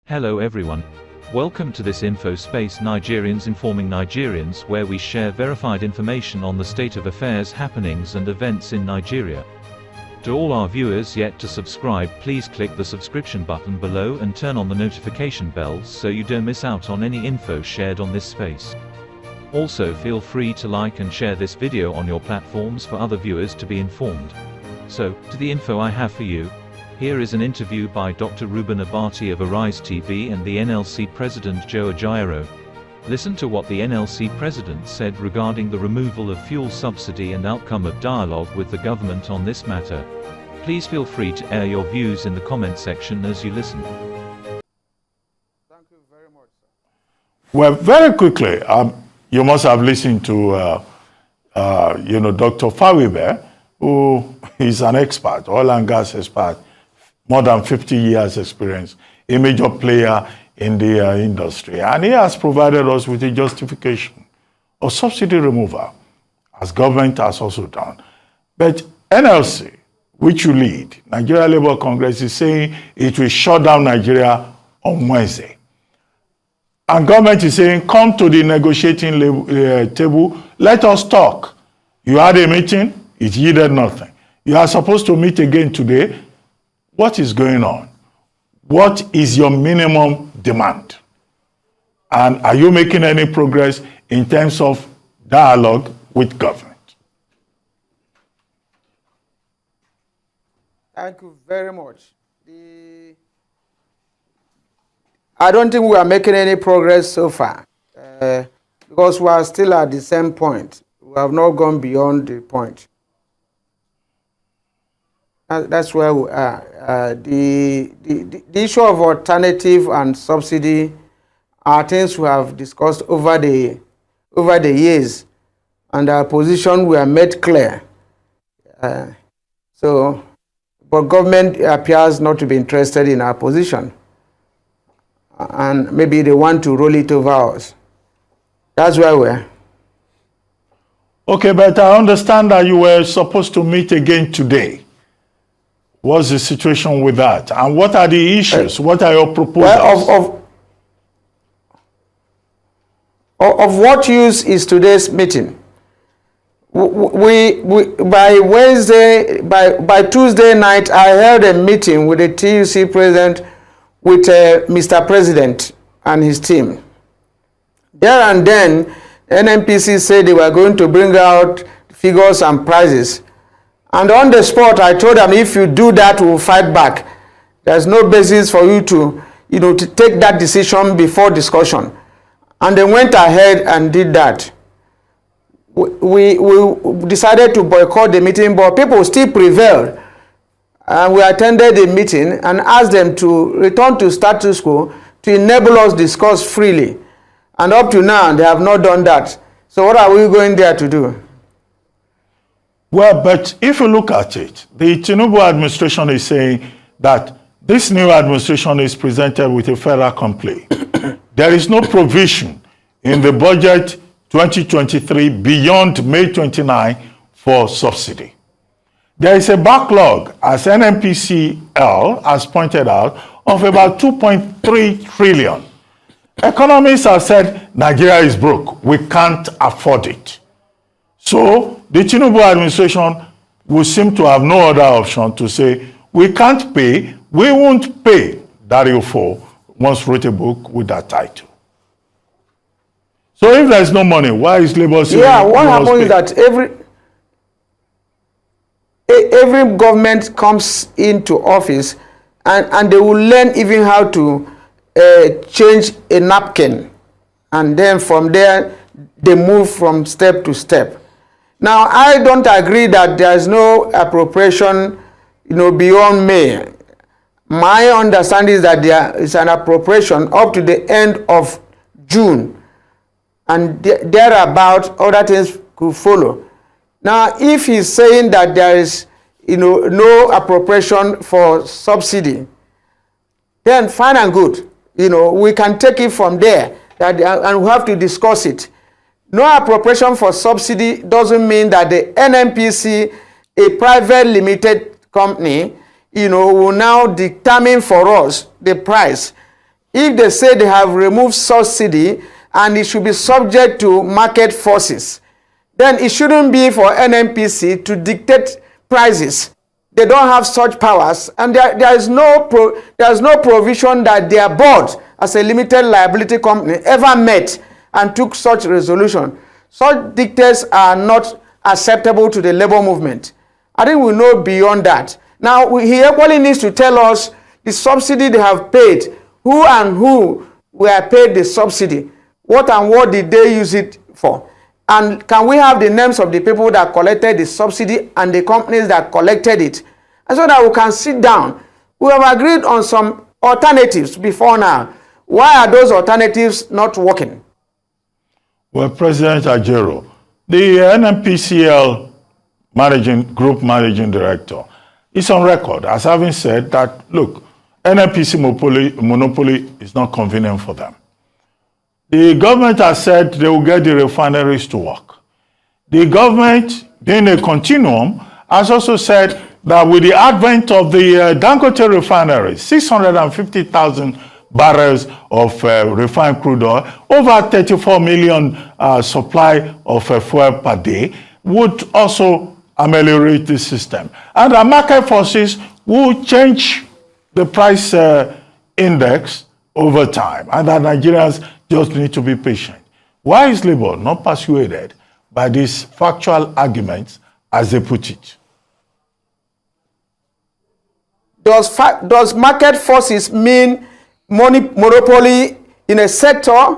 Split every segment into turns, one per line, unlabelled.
Hello everyone. Welcome to this info space, Nigerians informing Nigerians, where we share verified information on the state of affairs, happenings and events in Nigeria. To all our viewers yet to subscribe, please click the subscription button below and turn on the notification bells so you don't miss out on any info shared on this space. Also feel free to like and share this video on your platforms for other viewers to be informed. So, to the info I have for you. Here is an interview by Dr. Ruben Abati of AriseTv and the NLC President Joe Ajaero. Listen to what the NLC President said regarding the removal of fuel subsidy and outcome of dialogue with the government on this matter. Please feel free to air your views in the comment section as you listen.
Thank you very much, sir.
Well, very quickly, you must have listened to, Dr. Fawibe, who is an expert, oil and gas expert, more than 50 years experience, a major player in the industry. And he has provided us with a justification of subsidy removal, as government has also done. But NLC, which you lead, Nigeria Labour Congress, is saying it will shut down Nigeria on Wednesday. And government is saying, come to the negotiating table, let us talk. You had a meeting, it yielded nothing. You are supposed to meet again today. What is going on? What is your minimum demand? And are you making any progress in terms of dialogue with government?
Thank you very much. I don't think we are making any progress so far because we are still at the same point. We have not gone beyond the point. That's where we are. The issue of alternative and subsidy are things we have discussed over the years, and our position were made clear. But government appears not to be interested in our position, and maybe they want to roll it over us. That's where we are.
Okay, but I understand that you were supposed to meet again today. What's the situation with that? And what are the issues? What are your proposals?
Well, of what use is today's meeting? By Tuesday night, I held a meeting with the TUC president, with Mr. President and his team. There and then, NNPC said they were going to bring out figures and prices. And on the spot, I told them, if you do that, we'll fight back. There's no basis for you to take that decision before discussion. And they went ahead and did that. We decided to boycott the meeting, but people still prevailed. And we attended the meeting and asked them to return to status quo to enable us discuss freely. And up to now, they have not done that. So what are we going there to do?
Well, but if you look at it, the Tinubu administration is saying that this new administration is presented with a fait accompli. There is no provision in the budget 2023 beyond May 29 for subsidy. There is a backlog, as NNPCL has pointed out, of about 2.3 trillion. Economists have said Nigeria is broke. We can't afford it. So the Tinubu administration will seem to have no other option to say, we can't pay, we won't pay. Dario 4 once wrote a book with that title. So if there's no money, why is Labour saying?
Yeah, what happens is that every government comes into office and they will learn even how to change a napkin. And then from there, they move from step to step. Now, I don't agree that there is no appropriation, beyond May. My understanding is that there is an appropriation up to the end of June, and thereabout, other things could follow. Now, if he's saying that there is, no appropriation for subsidy, then fine and good. We can take it from there, and we have to discuss it. No appropriation for subsidy doesn't mean that the NNPC, a private limited company, will now determine for us the price. if they say they have removed subsidy and it should be subject to market forces, then it shouldn't be for NNPC to dictate prices. They don't have such powers, and there is no provision that their board, as a limited liability company, ever met and took such resolution. Such dictates are not acceptable to the labor movement. I think we know beyond that. Now, he equally needs to tell us the subsidy they have paid, who and who were paid the subsidy, what and what did they use it for. And can we have the names of the people that collected the subsidy and the companies that collected it? And so that we can sit down. We have agreed on some alternatives before now. Why are those alternatives not working?
Well, President Ajaero, the NNPCL Group Managing Director is on record as having said that, look, NNPC monopoly is not convenient for them. The government has said they will get the refineries to work. The government, being a continuum, has also said that with the advent of the Dangote refinery, 650,000 barrels of refined crude oil, over 34 million supply of fuel per day, would also ameliorate the system. And the market forces will change the price index over time, and that Nigerians just need to be patient. Why is Labour not persuaded by these factual arguments, as they put it?
Does market forces mean monopoly in a sector?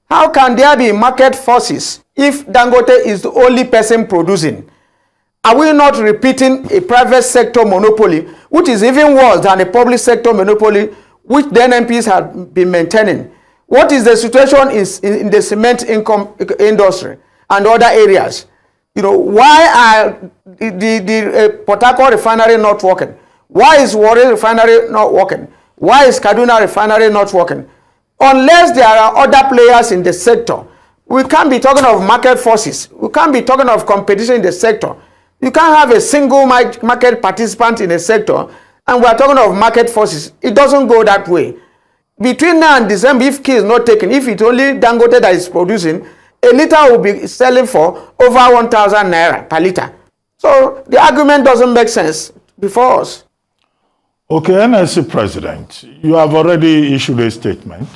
How can there be market forces if Dangote is the only person producing? Are we not repeating a private sector monopoly, which is even worse than a public sector monopoly, which the NMPs have been maintaining? What is the situation in the cement industry and other areas? You know, why are the Port Harcourt refinery not working? Why is Warri refinery not working? Why is Kaduna refinery not working? Unless there are other players in the sector, we can't be talking of market forces. We can't be talking of competition in the sector. You can't have a single market participant in a sector, and we are talking of market forces. It doesn't go that way. Between now and December, if key is not taken, if it's only Dangote that is producing, a liter will be selling for over 1,000 naira per liter. So the argument doesn't make sense before us.
Okay, NLC President, you have already issued a statement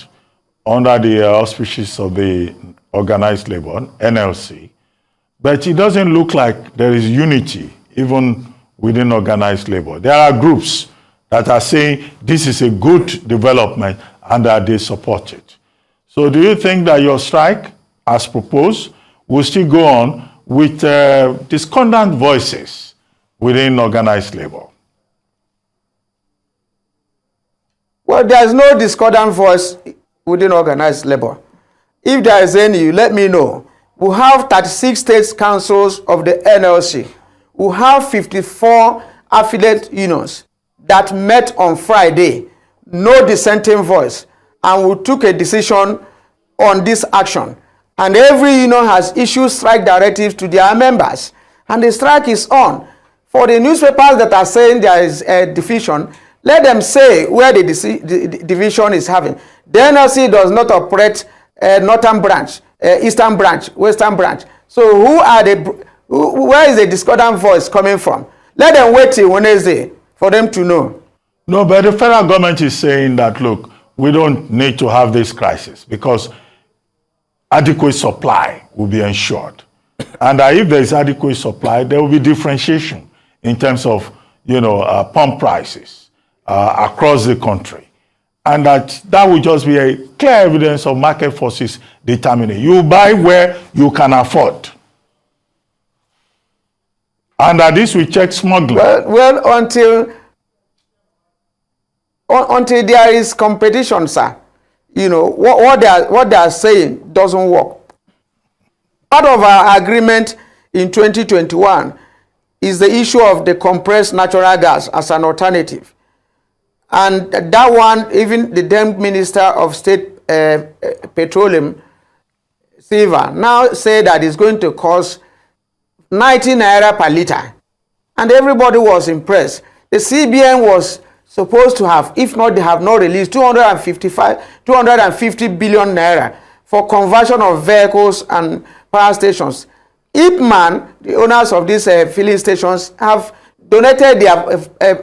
under the auspices of the organized labor, NLC, but it doesn't look like there is unity even within organized labor. There are groups that are saying this is a good development and that they support it. So do you think that your strike, as proposed, will still go on with discordant voices within organized labor?
Well, there is no discordant voice within organized labor. If there is any, let me know. We have 36 state councils of the NLC. We have 54 affiliate unions that met on Friday. No dissenting voice. And we took a decision on this action. And every union has issued strike directives to their members. And the strike is on. For the newspapers that are saying there is a division, let them say where the division is having. The NLC does not operate northern branch, eastern branch, western branch. So where is the discordant voice coming from? Let them wait till Wednesday for them to know.
No, but the federal government is saying that, look, we don't need to have this crisis because adequate supply will be ensured. And if there is adequate supply, there will be differentiation in terms of, pump prices across the country. And that will just be a clear evidence of market forces determining. You buy where you can afford. And this will check smuggling.
Well, until there is competition, sir, what they are saying doesn't work. Part of our agreement in 2021 is the issue of the compressed natural gas as an alternative. And that one, even the then Minister of State Petroleum, Silva, now say that it's going to cost 90 naira per liter. And everybody was impressed. The CBN was supposed to have, if not they have not released 250 billion naira for conversion of vehicles and power stations. Ipman, the owners of these filling stations, have donated their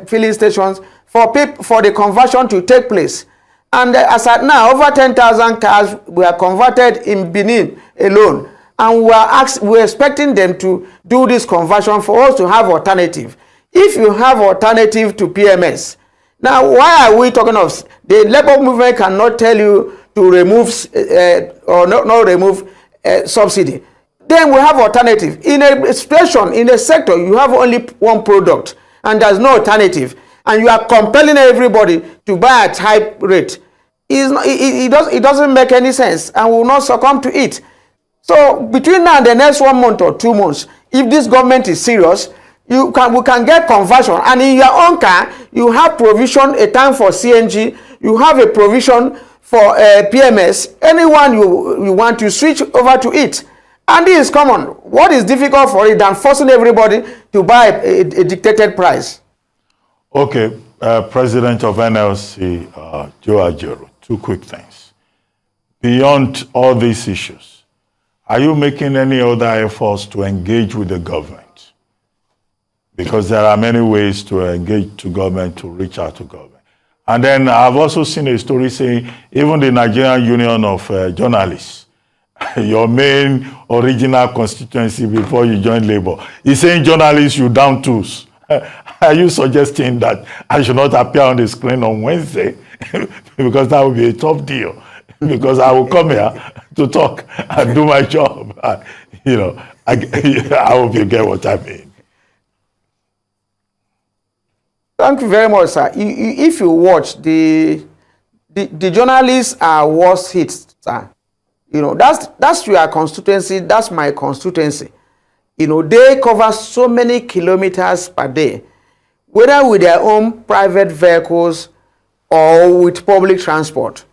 filling stations for the conversion to take place. And as at now, over 10,000 cars were converted in Benin alone. And we're expecting them to do this conversion for us to have alternative. If you have alternative to PMS, now why are we talking of the labor movement cannot tell you to remove or not remove subsidy? Then we have alternative. In a situation, in a sector, you have only one product and there's no alternative. And you are compelling everybody to buy at high rate. It doesn't make any sense and will not succumb to it. So between now and the next 1 month or 2 months, if this government is serious, we can get conversion. And in your own car, you have provision, a tank for CNG, you have a provision for PMS. Anyone you want to switch over to it. And this is common. What is difficult for it than forcing everybody to buy a dictated price?
Okay, President of NLC, Joe Ajaero, 2 quick things. Beyond all these issues, are you making any other efforts to engage with the government? Because there are many ways to engage to government, to reach out to government. And then I've also seen a story saying even the Nigerian Union of Journalists, your main original constituency before you joined Labour, is saying journalists you down tools. Are you suggesting that I should not appear on the screen on Wednesday? Because that would be a tough deal. Because I will come here to talk and do my job. I hope you get what I mean.
Thank you very much, sir. If you watch, the journalists are worst hit, sir. That's your constituency, that's my constituency. They cover so many kilometers per day, whether with their own private vehicles or with public transport.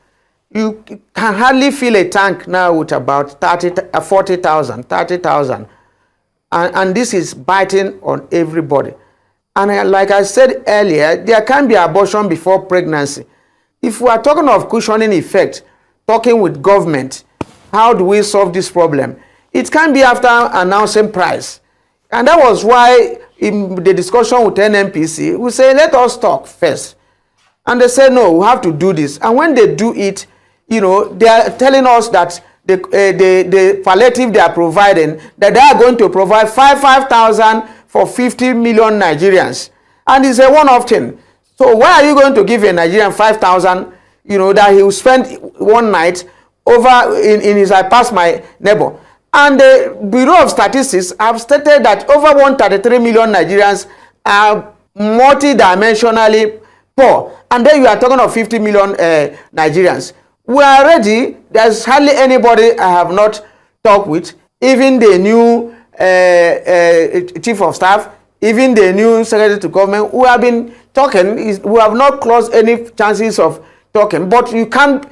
You can hardly fill a tank now with about 40,000, 30,000. And this is biting on everybody. And like I said earlier, there can be abortion before pregnancy. If we are talking of cushioning effect, talking with government, how do we solve this problem? It can be after announcing price. And that was why in the discussion with NNPC, we say, let us talk first. And they say, no, we have to do this. And when they do it, they are telling us that the palliative they are providing, that they are going to provide 5,000 for 50 million Nigerians. And it's a one-off thing. So why are you going to give a Nigerian 5,000, that he will spend one night over in his I pass my neighbor? And the Bureau of Statistics have stated that over 133 million Nigerians are multidimensionally poor. And then you are talking of 50 million Nigerians. We are ready. There's hardly anybody I have not talked with, even the new chief of staff, even the new secretary to government, who have been talking. We have not closed any chances of talking. But you can't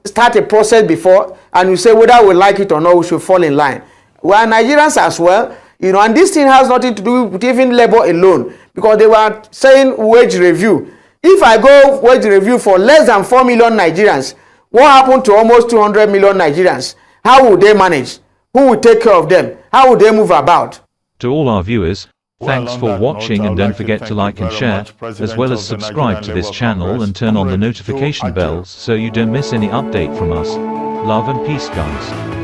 start a process before and you say whether we like it or not, we should fall in line. We are Nigerians as well, and this thing has nothing to do with even labor alone, because they were saying wage review. If I go wage review for less than 4 million Nigerians, what happened to almost 200 million Nigerians? How will they manage? Who will take care of them? How will they move about?
To all our viewers, thanks for watching, and don't forget to like and share, as well as subscribe to this channel and turn on the notification bells so you don't miss any update from us. Love and peace, guys.